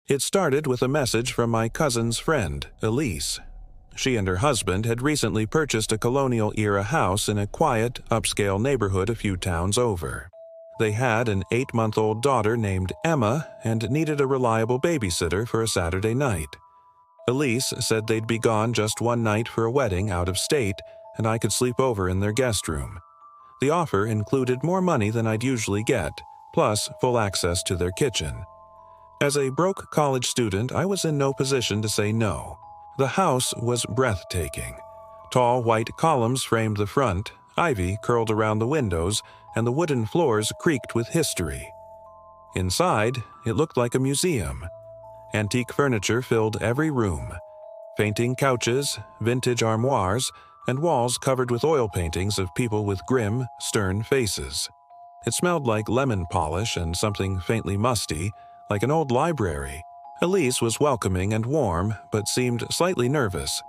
It started with a message from my cousin's friend, Elise. She and her husband had recently purchased a colonial-era house in a quiet, upscale neighborhood a few towns over. They had an 8-month-old daughter named Emma and needed a reliable babysitter for a Saturday night. Elise said they'd be gone just one night for a wedding out of state, and I could sleep over in their guest room. The offer included more money than I'd usually get, plus full access to their kitchen. As a broke college student, I was in no position to say no. The house was breathtaking. Tall white columns framed the front, ivy curled around the windows, and the wooden floors creaked with history. Inside, it looked like a museum. Antique furniture filled every room. Fainting couches, vintage armoires, and walls covered with oil paintings of people with grim, stern faces. It smelled like lemon polish and something faintly musty, like an old library. Elise was welcoming and warm, but seemed slightly nervous.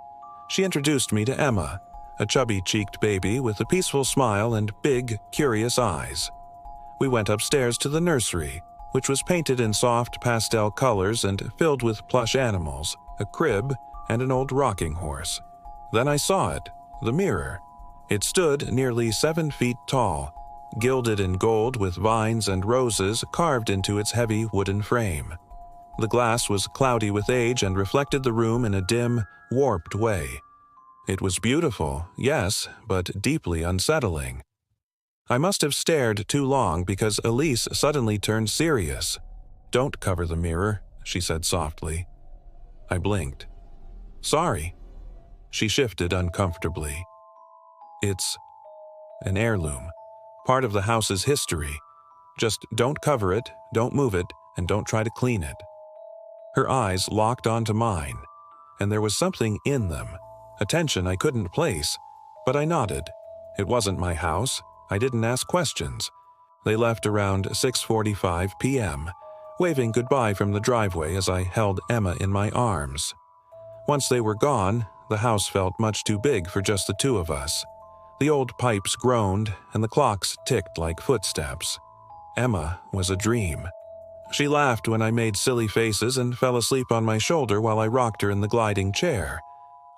She introduced me to Emma, a chubby-cheeked baby with a peaceful smile and big, curious eyes. We went upstairs to the nursery, which was painted in soft pastel colors and filled with plush animals, a crib, and an old rocking horse. Then I saw it, the mirror. It stood nearly 7 feet tall, gilded in gold with vines and roses carved into its heavy wooden frame. The glass was cloudy with age and reflected the room in a dim, warped way. It was beautiful, yes, but deeply unsettling. I must have stared too long because Elise suddenly turned serious. "Don't cover the mirror," she said softly. I blinked. "Sorry." She shifted uncomfortably. "It's an heirloom, part of the house's history. Just don't cover it, don't move it, and don't try to clean it." Her eyes locked onto mine, and there was something in them, a tension I couldn't place, but I nodded. It wasn't my house. I didn't ask questions. They left around 6:45 p.m., waving goodbye from the driveway as I held Emma in my arms. Once they were gone, the house felt much too big for just the two of us. The old pipes groaned, and the clocks ticked like footsteps. Emma was a dream. She laughed when I made silly faces and fell asleep on my shoulder while I rocked her in the gliding chair.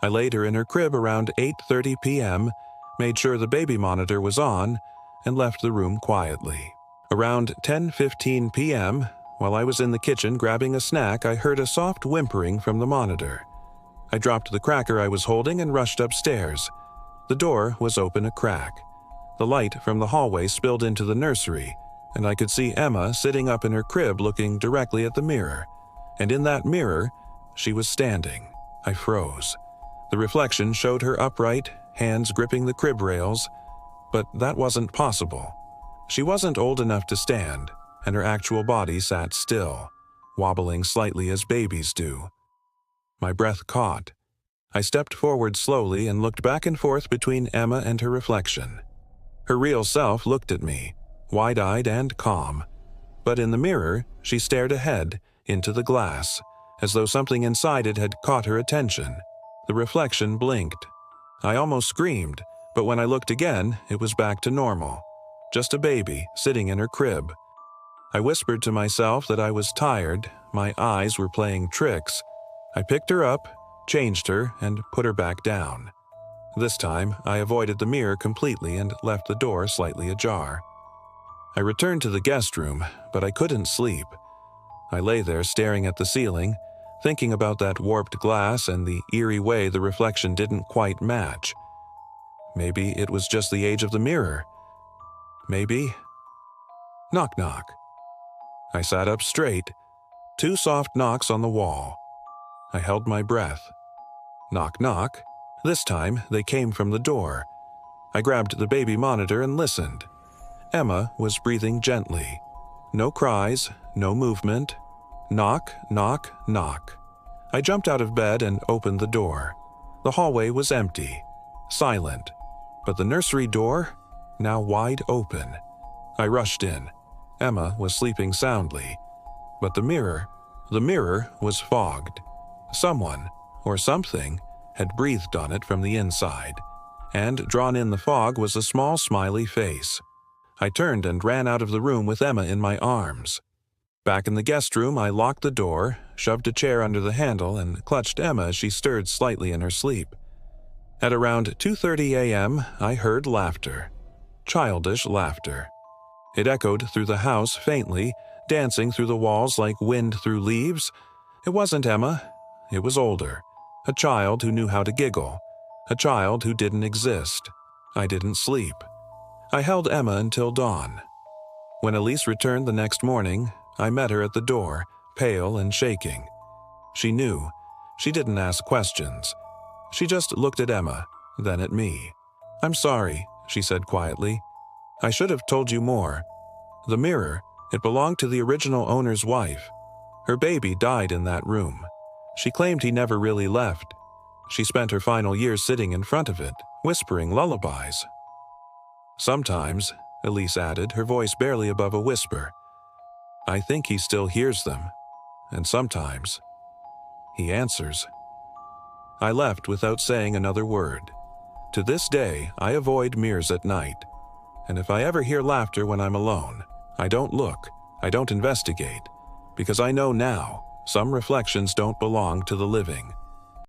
I laid her in her crib around 8:30 p.m., made sure the baby monitor was on, and left the room quietly. Around 10:15 p.m., while I was in the kitchen grabbing a snack, I heard a soft whimpering from the monitor. I dropped the cracker I was holding and rushed upstairs. The door was open a crack. The light from the hallway spilled into the nursery, and I could see Emma sitting up in her crib looking directly at the mirror. And in that mirror, she was standing. I froze. The reflection showed her upright, hands gripping the crib rails, but that wasn't possible. She wasn't old enough to stand, and her actual body sat still, wobbling slightly as babies do. My breath caught. I stepped forward slowly and looked back and forth between Emma and her reflection. Her real self looked at me, wide-eyed and calm. But in the mirror, she stared ahead, into the glass, as though something inside it had caught her attention. The reflection blinked. I almost screamed, but when I looked again, it was back to normal. Just a baby sitting in her crib. I whispered to myself that I was tired, my eyes were playing tricks. I picked her up, changed her, and put her back down. This time, I avoided the mirror completely and left the door slightly ajar. I returned to the guest room, but I couldn't sleep. I lay there staring at the ceiling, thinking about that warped glass and the eerie way the reflection didn't quite match. Maybe it was just the age of the mirror. Maybe... Knock, knock. I sat up straight. 2 soft knocks on the wall. I held my breath. Knock, knock. This time, they came from the door. I grabbed the baby monitor and listened. Emma was breathing gently. No cries, no movement. Knock, knock, knock. I jumped out of bed and opened the door. The hallway was empty, silent, but the nursery door, now wide open. I rushed in. Emma was sleeping soundly, but the mirror was fogged. Someone, or something, had breathed on it from the inside, and drawn in the fog was a small smiley face. I turned and ran out of the room with Emma in my arms. Back in the guest room, I locked the door, shoved a chair under the handle, and clutched Emma as she stirred slightly in her sleep. At around 2:30 a.m., I heard laughter. Childish laughter. It echoed through the house faintly, dancing through the walls like wind through leaves. It wasn't Emma. It was older. A child who knew how to giggle. A child who didn't exist. I didn't sleep. I held Emma until dawn. When Elise returned the next morning, I met her at the door, pale and shaking. She knew. She didn't ask questions. She just looked at Emma, then at me. "I'm sorry," she said quietly. "I should have told you more. The mirror, it belonged to the original owner's wife. Her baby died in that room. She claimed he never really left. She spent her final years sitting in front of it, whispering lullabies." "Sometimes," Elise added, her voice barely above a whisper, "I think he still hears them. And sometimes he answers." I left without saying another word. To this day, I avoid mirrors at night. And if I ever hear laughter when I'm alone, I don't look, I don't investigate, because I know now some reflections don't belong to the living.